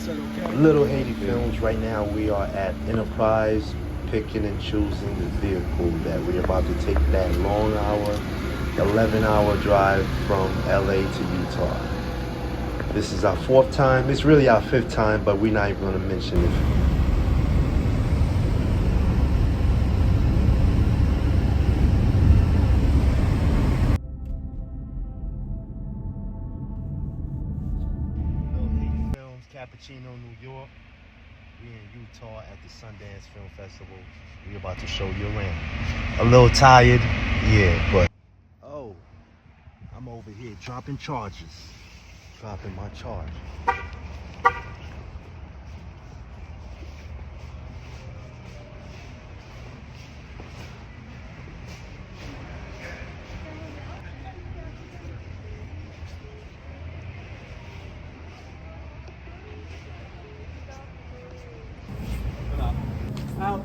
Little Haiti Films. Right now we are at Enterprise, picking and choosing the vehicle that we're about to take that long hour, 11-hour drive from LA to Utah. This is our 4th time. It's really our 5th time, but we're not even going to mention it. Cappuccino, New York. We in Utah at the Sundance Film Festival. We about to show you around. A little tired, yeah, but I'm over here dropping charges. Dropping my charge. Out.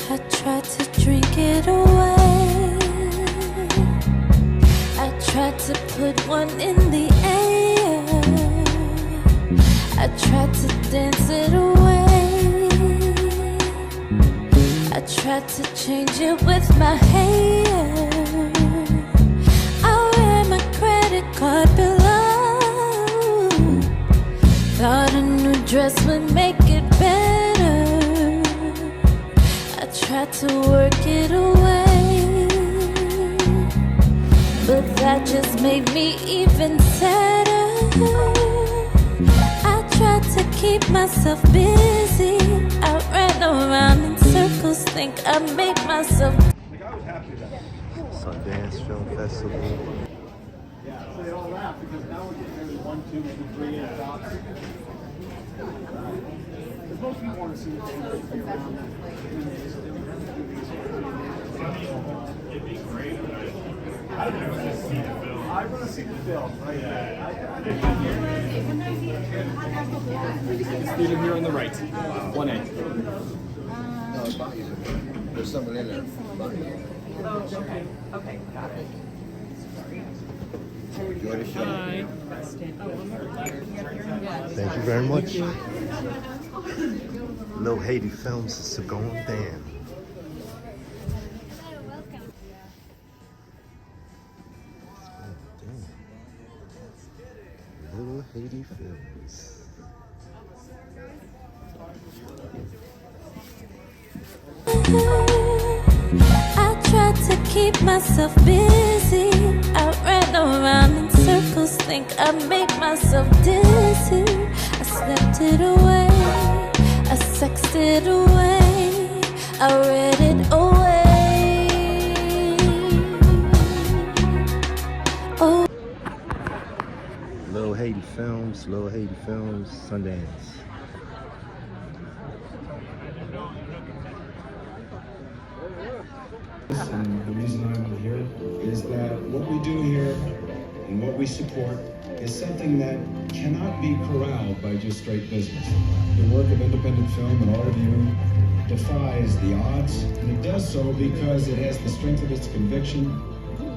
I tried to drink it away. I tried to put one in the air. I tried to dance it away. I tried to change it with my hair. I wear my credit card below. Thought a new dress would make it better. Tried to work it away, but that just made me even sadder. I tried to keep myself busy. I ran around in circles, think I made myself. Sundance Film Festival. Yeah, so they all laugh because now we're getting maybe 1, 2, maybe 3 in dots. Because most people want to see what they be around that. It'd be great. I want to see the film. Right? Student here on the right. 1A. No, it's behind you. There's someone in there. Oh, okay. Okay, got it. Enjoy the show. Thank you very much. Little Haiti Films is going down. Little Haiti Films. I tried to keep myself busy. I ran around in circles, think I made myself dizzy. I slept it away, I sexed it away, I read it away. Oh. Little Haiti Films, Sundance. And the reason I'm here is that what we do here and what we support is something that cannot be corralled by just straight business. The work of independent film and art review defies the odds, and it does so because it has the strength of its conviction.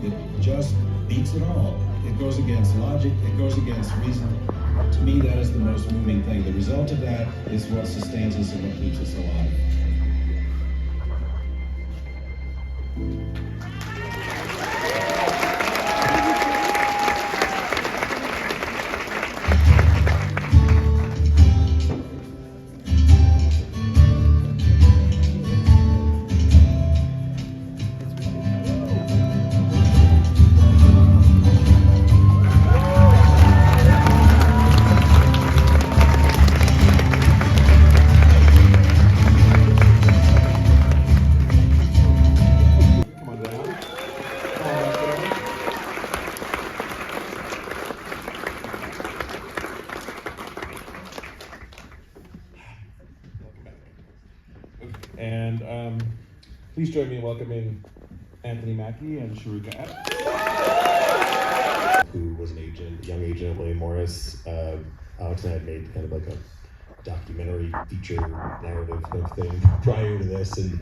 It just beats it all. It goes against logic, it goes against reason. To me, that is the most moving thing. The result of that is what sustains us and what keeps us alive. And please join me in welcoming Anthony Mackie and Sharika Adams. Who was an agent, young agent at William Morris. Alex and I had made kind of like a documentary feature narrative kind of thing prior to this, and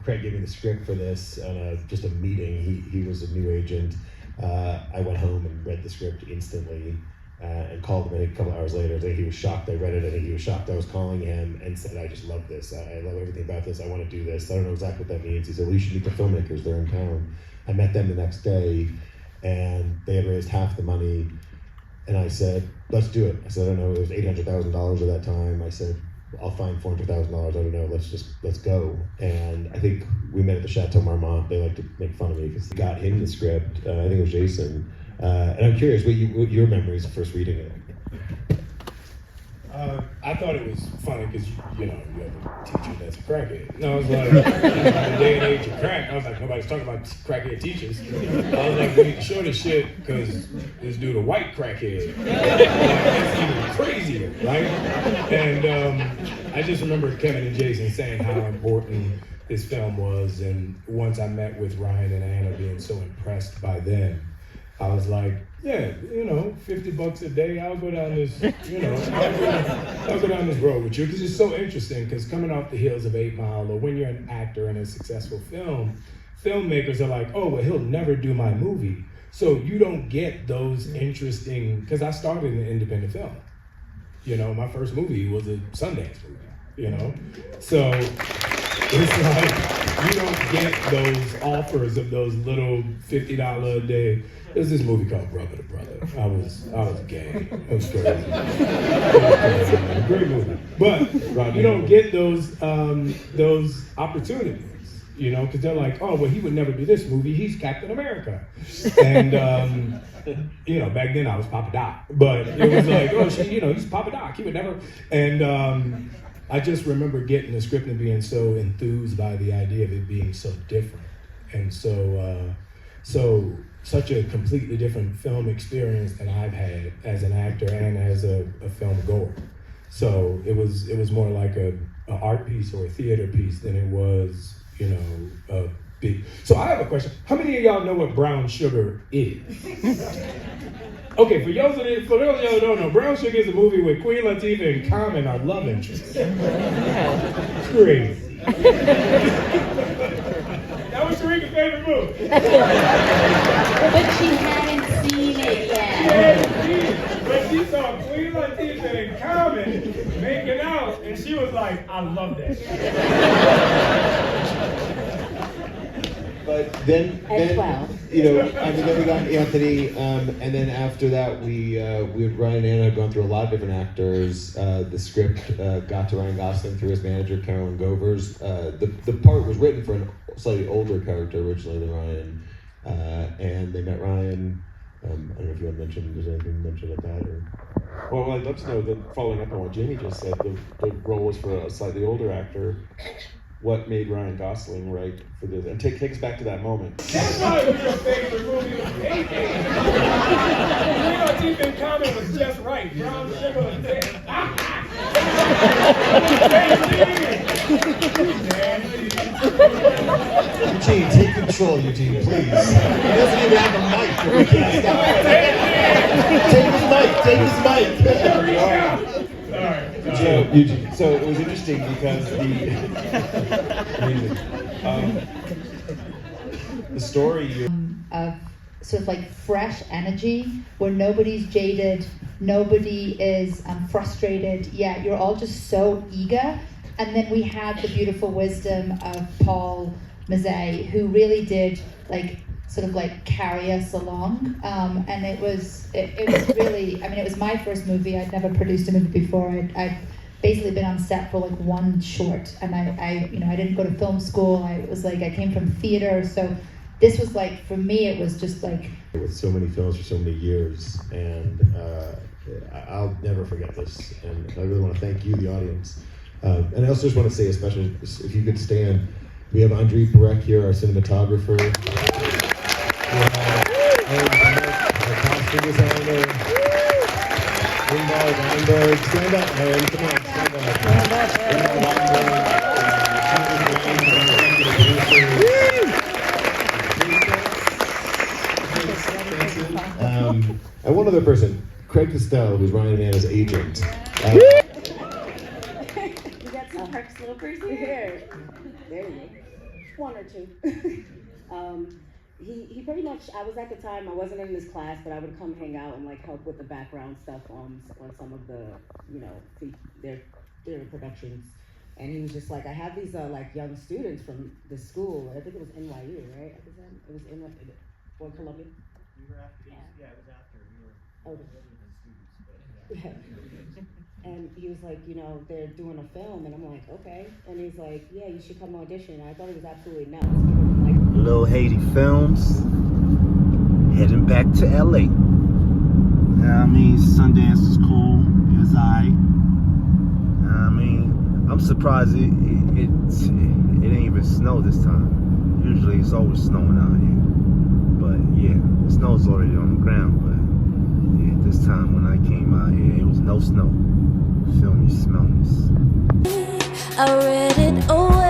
Craig gave me the script for this on just a meeting. He was a new agent. I went home and read the script instantly and called him. I think a couple hours later, I think he was shocked I read it. I think he was shocked I was calling him and said, I just love this. I love everything about this. I want to do this. I don't know exactly what that means. He said, well, you should meet the filmmakers. They're in town. I met them the next day, and they had raised half the money. And I said, let's do it. I said, I don't know, it was $800,000 at that time. I said, I'll find $400,000, I don't know, let's go. And I think we met at the Chateau Marmont. They like to make fun of me because they got him the script. I think it was Jason. And I'm curious, what your memories of first reading it? I thought it was funny because, you have a teacher that's a crackhead. And I was like, in the day and age of crack, I was like, nobody's talking about crackhead teachers. I was like, we need to show this shit because this dude a white crackhead. That's even crazier, right? And I just remember Kevin and Jason saying how important this film was, and once I met with Ryan and Anna being so impressed by them, I was like, yeah, $50 a day, I'll go down this, I'll go down this road with you, because it's so interesting, because coming off the heels of 8 Mile, or when you're an actor in a successful film, filmmakers are like, oh, well, he'll never do my movie. So you don't get those interesting, because I started in independent film. My first movie was a Sundance movie, So it's like, you don't get those offers of those little $50 a day. There's this movie called Brother to Brother. I was gay. It was crazy. Great movie. But you don't get those opportunities, because they're like, oh, well, he would never do this movie. He's Captain America. And back then I was Papa Doc. But it was like, oh, he's Papa Doc. He would never. And I just remember getting the script and being so enthused by the idea of it being so different, and such a completely different film experience than I've had as an actor and as a film goer. So it was more like an art piece or a theater piece than it was, a big. So I have a question. How many of y'all know what brown sugar is? Okay, for those of y'all who don't know, Brown Sugar is a movie with Queen Latifah and Common are love interests. Crazy. That was Sharika's favorite movie. But she hadn't seen it She yet. hadn't seen it, but she saw Queen Latifah and Common making out, and she was like, I love that shit. But then well. then we got Anthony, and then after that we Ryan and Anna had gone through a lot of different actors. The script got to Ryan Gosling through his manager, Carolyn Govers. The part was written for a slightly older character originally than Ryan, and they met Ryan. I don't know if you want to mention, there's anything to mention about that, or? Well, I'd love to know that, following up on what Jamie just said, the role was for a slightly older actor. What made Ryan Gosling right for this? And take us back to that moment. That's why it was your favorite movie of the 80s. Queen Latifah and Common was just right. Brown Sugar was dead. Eugene, take control, Eugene, please. He doesn't even have a mic, but we can't stop. Take his mic. So it was interesting because the story of sort of like fresh energy where nobody's jaded, nobody is frustrated. Yeah, you're all just so eager. And then we had the beautiful wisdom of Paul Mazzei, who really did sort of carry us along. And it was really, it was my first movie. I'd never produced a movie before. I'd basically been on set for one short, and I didn't go to film school. I came from theater, so this was for me, it was just with so many films for so many years, and I'll never forget this. And I really want to thank you, the audience. And I also just want to say a special, if you could stand, we have Andre Perec here, our cinematographer. Our costume designer. Weinberg, stand up, man, come on, stand up. Craig Costello, who's Ryan and Anna's agent. You got some Park Slopers here. There you go. One or two. He pretty much, I was at the time, I wasn't in this class, but I would come hang out and like help with the background stuff on some of the, you know, their productions. And he was just like, I have these like young students from the school. I think it was NYU, right? At the time? It was NYU or Columbia. We were after. Yeah, it was after. We were students, but yeah. And he was like, you know, they're doing a film, and I'm like, okay. And he's like, yeah, you should come audition. And I thought it was absolutely nuts. Like, Little Haiti Films, heading back to LA. I mean, Sundance is cool. It was alright. I mean, I'm surprised it ain't even snow this time. Usually it's always snowing out here. But yeah, the snow's already on the ground. But yeah, this time when I came out here, it was no snow. Feel me, smell me. I read it all.